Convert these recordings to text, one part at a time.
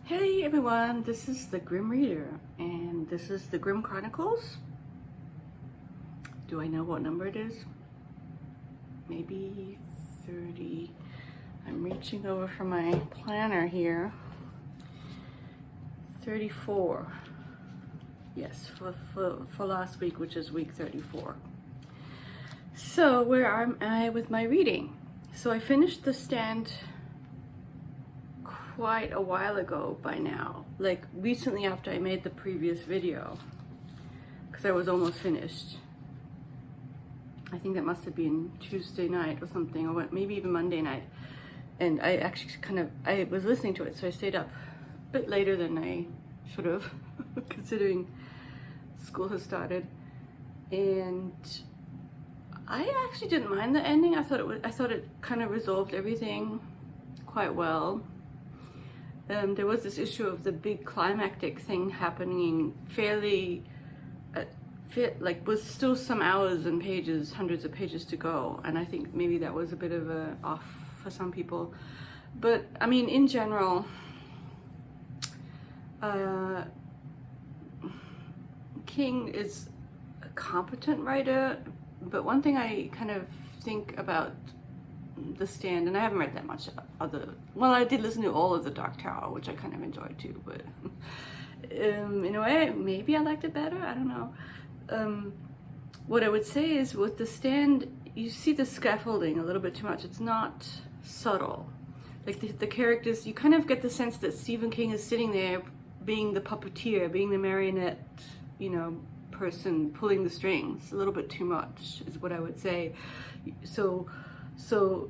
Hey everyone, this is the Grimm Reader, and this is the Grimm Chronicles. Do I know what number it is? Maybe 30. I'm reaching over for my planner here. 34. Yes, for last week, which is week 34. So where am I with my reading? So I finished The Stand quite a while ago by now, like recently after I made the previous video, because I was almost finished. I think that must have been Tuesday night or something, or maybe even Monday night. And I actually I was listening to it, so I stayed up a bit later than I should have, considering school has started. And I actually didn't mind the ending. I thought it kind of resolved everything quite well. There was this issue of the big climactic thing happening fairly, like with still some hours and pages, hundreds of pages to go, and I think maybe that was a bit of a off for some people. But I mean, in general, King is a competent writer, but one thing I kind of think about The Stand, and I haven't read that much well, I did listen to all of the Dark Tower, which I kind of enjoyed too, but in a way, maybe I liked it better, I don't know. What I would say is with The Stand, you see the scaffolding a little bit too much. It's not subtle. Like the characters, you kind of get the sense that Stephen King is sitting there being the puppeteer, being the marionette, person pulling the strings a little bit too much is what I would say. So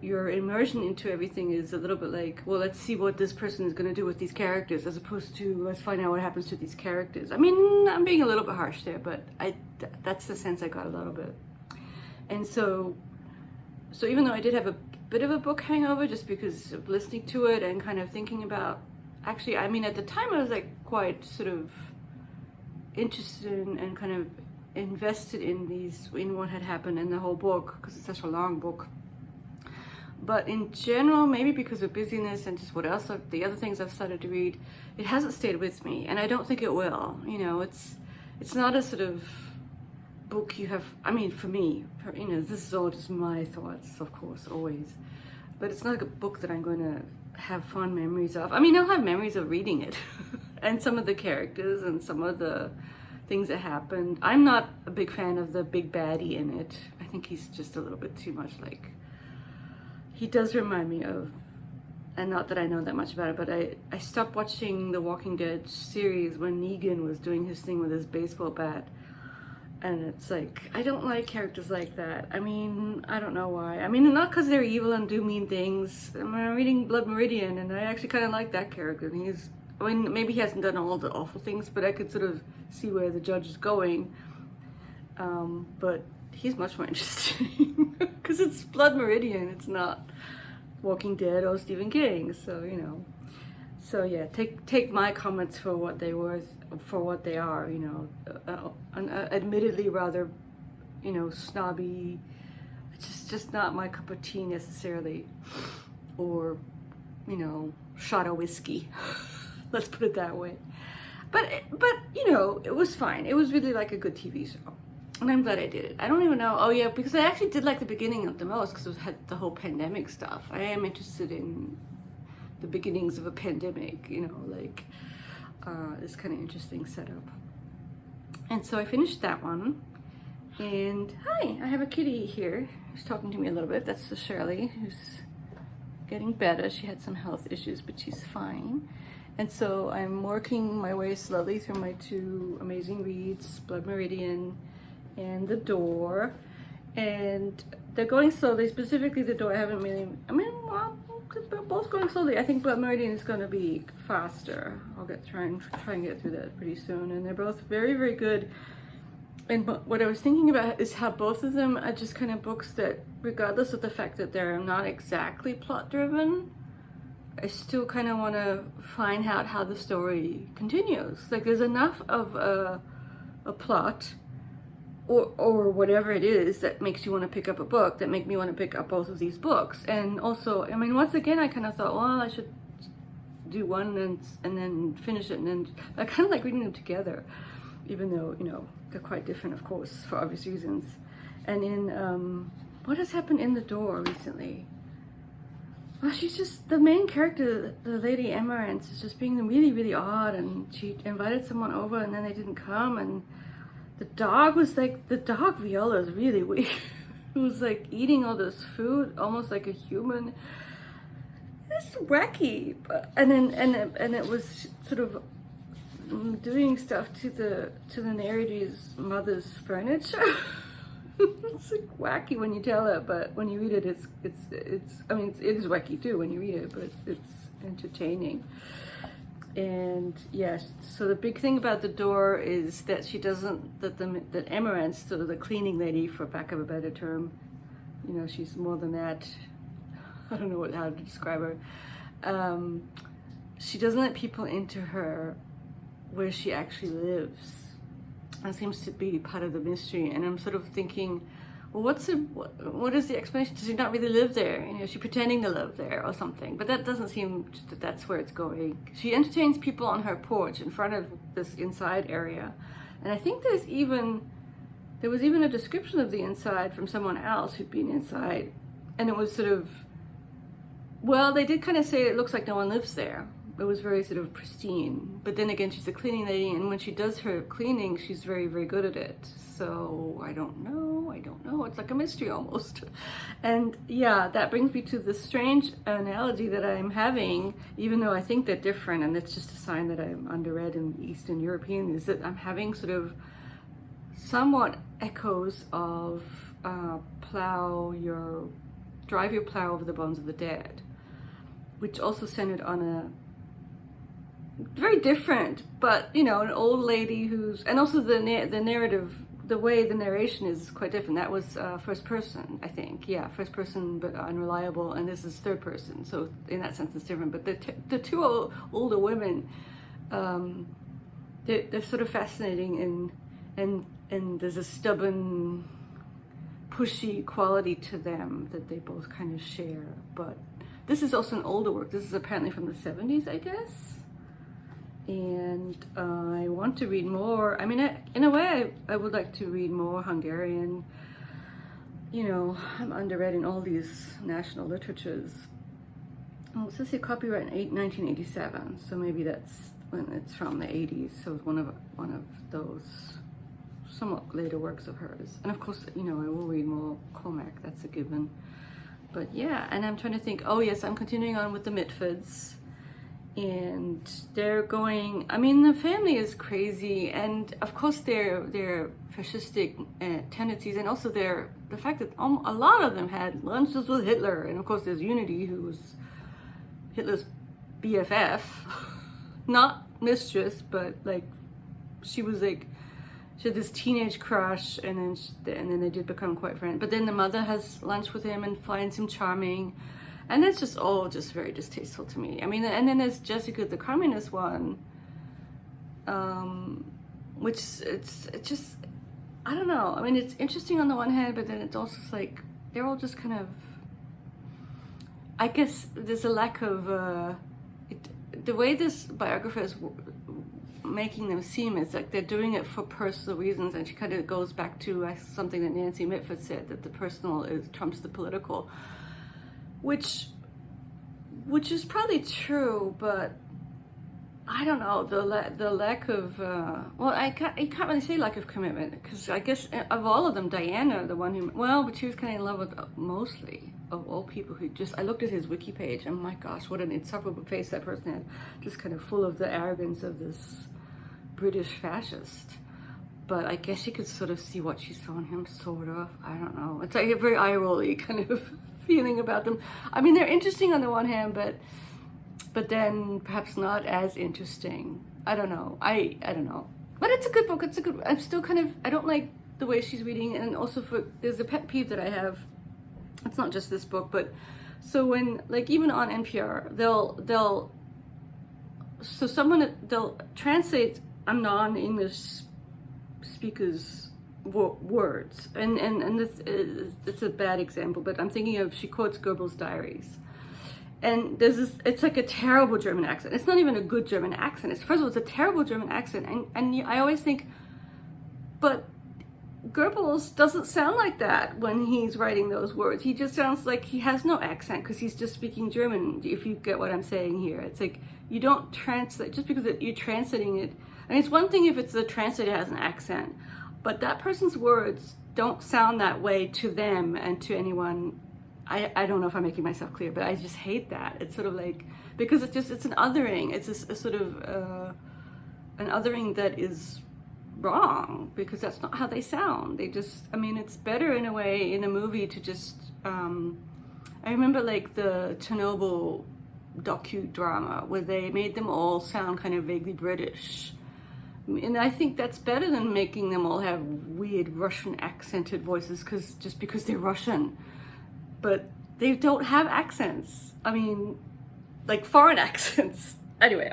your immersion into everything is a little bit like, well, let's see what this person is going to do with these characters, as opposed to let's find out what happens to these characters. I mean, I'm being a little bit harsh there, but that's the sense I got a little bit. And so even though I did have a bit of a book hangover just because of listening to it and kind of thinking about, actually, I mean, at the time I was like quite sort of interested in and kind of invested in what had happened in the whole book, because it's such a long book. But in general, maybe because of busyness and just what else, the other things I've started to read, it hasn't stayed with me, and I don't think it will. It's not a sort of book you have, I mean, for me, this is all just my thoughts, of course, always. But it's not a book that I'm going to have fond memories of. I mean, I'll have memories of reading it, and some of the characters and some of the things that happened. I'm not a big fan of the big baddie in it. I think he's just a little bit too much like, he does remind me of, and not that I know that much about it, but I stopped watching the Walking Dead series when Negan was doing his thing with his baseball bat. And it's like, I don't like characters like that. I mean, I don't know why. I mean, not because they're evil and do mean things. I mean, I'm reading Blood Meridian, and I actually kind of like that character. And maybe he hasn't done all the awful things, but I could sort of see where the judge is going. But he's much more interesting because it's Blood Meridian. It's not Walking Dead or Stephen King. So, so yeah, take my comments for what they were, for what they are, admittedly rather, snobby. It's just not my cup of tea necessarily, or, shot of whiskey. Let's put it that way. But it was fine. It was really like a good TV show. And I'm glad I did it. I don't even know. Oh yeah, because I actually did like the beginning of the most, because it had the whole pandemic stuff. I am interested in the beginnings of a pandemic, this kind of interesting setup. And so I finished that one. And hi, I have a kitty here who's talking to me a little bit. That's Shirley, who's getting better. She had some health issues, but she's fine. And so I'm working my way slowly through my two amazing reads, Blood Meridian and The Door. And they're going slowly, specifically The Door. They're both going slowly. I think Blood Meridian is going to be faster. I'll try and get through that pretty soon. And they're both very, very good. And what I was thinking about is how both of them are just kind of books that, regardless of the fact that they're not exactly plot driven, I still kind of want to find out how the story continues. Like, there's enough of a plot or whatever it is that makes you want to pick up a book, that make me want to pick up both of these books. And also, I mean, once again, I kind of thought, well, I should do one and then finish it, and then I kind of like reading them together, even though, you know, they're quite different, of course, for obvious reasons. And in what has happened in the door recently? Well, she's just, the main character, the lady Emerance, is just being really, really odd, and she invited someone over and then they didn't come, and the dog Viola is really weird. It was like eating all this food, almost like a human. It's wacky, and it was sort of doing stuff to the narrator's mother's furniture. It's like wacky when you tell it, but when you read it, it's. I mean, it is wacky too when you read it, but it's entertaining. And yes, so the big thing about the door is that she doesn't, that Emerance, sort of the cleaning lady, for lack of a better term, you know, she's more than that. I don't know how to describe her. She doesn't let people into her where she actually lives. That seems to be part of the mystery. And I'm sort of thinking, well, what is the explanation? Does she not really live there? You know, is she pretending to live there or something? But that doesn't seem that that's where it's going. She entertains people on her porch in front of this inside area. And I think there was even a description of the inside from someone else who'd been inside. And it was sort of, well, they did kind of say it looks like no one lives there. It was very sort of pristine. But then again, she's a cleaning lady, and when she does her cleaning, she's very, very good at it. So I don't know. It's like a mystery almost. And yeah, that brings me to the strange analogy that I'm having, even though I think they're different, and it's just a sign that I'm underread in Eastern European, is that I'm having sort of somewhat echoes of drive your plow over the bones of the dead, which also centered on a very different, but you know, an old lady who's, and also the narrative, the way the narration is quite different. That was first person, I think. Yeah, first person, but unreliable, and this is third person. So in that sense, it's different. But the two older women, they're sort of fascinating, and there's a stubborn, pushy quality to them that they both kind of share. But this is also an older work. This is apparently from the 70s, I guess. And I want to read more. I mean, in a way, I would like to read more Hungarian. You know, I'm underread in all these national literatures. Oh, it says here copyright in 1987, so maybe that's when it's from the 80s. So it's one of those somewhat later works of hers. And of course, you know, I will read more Cormac. That's a given. But yeah, and I'm trying to think. Oh yes, I'm continuing on with the Mitfords. And they're going, I mean, the family is crazy, and of course their fascistic tendencies, and also the fact that a lot of them had lunches with Hitler, and of course there's Unity, who was Hitler's BFF, not mistress, but like she had this teenage crush, and then they did become quite friends. But then the mother has lunch with him and finds him charming. And it's just all just very distasteful to me. I mean, and then there's Jessica, the communist one, which it's just, I don't know. I mean, it's interesting on the one hand, but then it's also like, they're all just kind of, I guess there's a lack of, the way this biographer is making them seem is like they're doing it for personal reasons. And she kind of goes back to something that Nancy Mitford said, that the personal trumps the political. Which is probably true, but I don't know, the lack of you can't really say lack of commitment, because I guess of all of them, Diana, the one who, but she was kind of in love with mostly of all people who just, I looked at his wiki page and my gosh, what an insufferable face that person had, just kind of full of the arrogance of this British fascist. But I guess you could sort of see what she saw in him, sort of. I don't know. It's like a very eye-rolly kind of feeling about them. I mean, they're interesting on the one hand, but then perhaps not as interesting. I don't know. I don't know. But it's a good book. I'm still kind of, I don't like the way she's reading, and also there's a pet peeve that I have. It's not just this book, but so when, like, even on NPR, they'll translate a non-English speakers words, and this it's a bad example, but I'm thinking of, she quotes Goebbels' diaries, And there's this, it's like a terrible German accent. It's not even a good German accent. First of all, it's a terrible German accent. And I always think, but Goebbels doesn't sound like that when he's writing those words. He just sounds like he has no accent because he's just speaking German, if you get what I'm saying here. It's like, you don't translate, just because you're translating it. I mean, it's one thing if it's the translator has an accent, but that person's words don't sound that way to them and to anyone. I don't know if I'm making myself clear, but I just hate that. It's sort of like, because it's an othering. It's a sort of an othering that is wrong, because that's not how they sound. They just, I mean, it's better in a way in a movie to just, I remember like the Chernobyl docudrama where they made them all sound kind of vaguely British. And I think that's better than making them all have weird Russian accented voices just because they're Russian. But they don't have accents. I mean, like foreign accents. Anyway,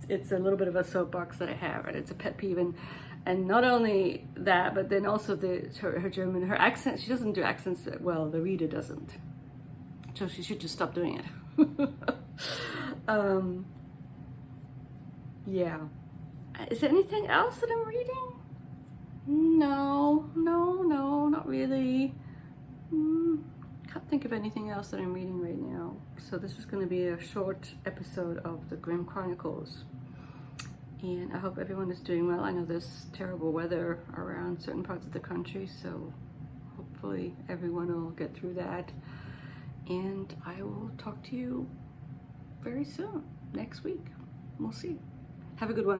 it's a little bit of a soapbox that I have, and it's a pet peeve. And not only that, but then also her German, her accent, she doesn't do accents well, the reader doesn't. So she should just stop doing it. Yeah. Is there anything else that I'm reading? No, not really. Can't think of anything else that I'm reading right now. So this is going to be a short episode of the Grimm Chronicles. And I hope everyone is doing well. I know there's terrible weather around certain parts of the country, so hopefully everyone will get through that. And I will talk to you very soon, next week. We'll see. Have a good one.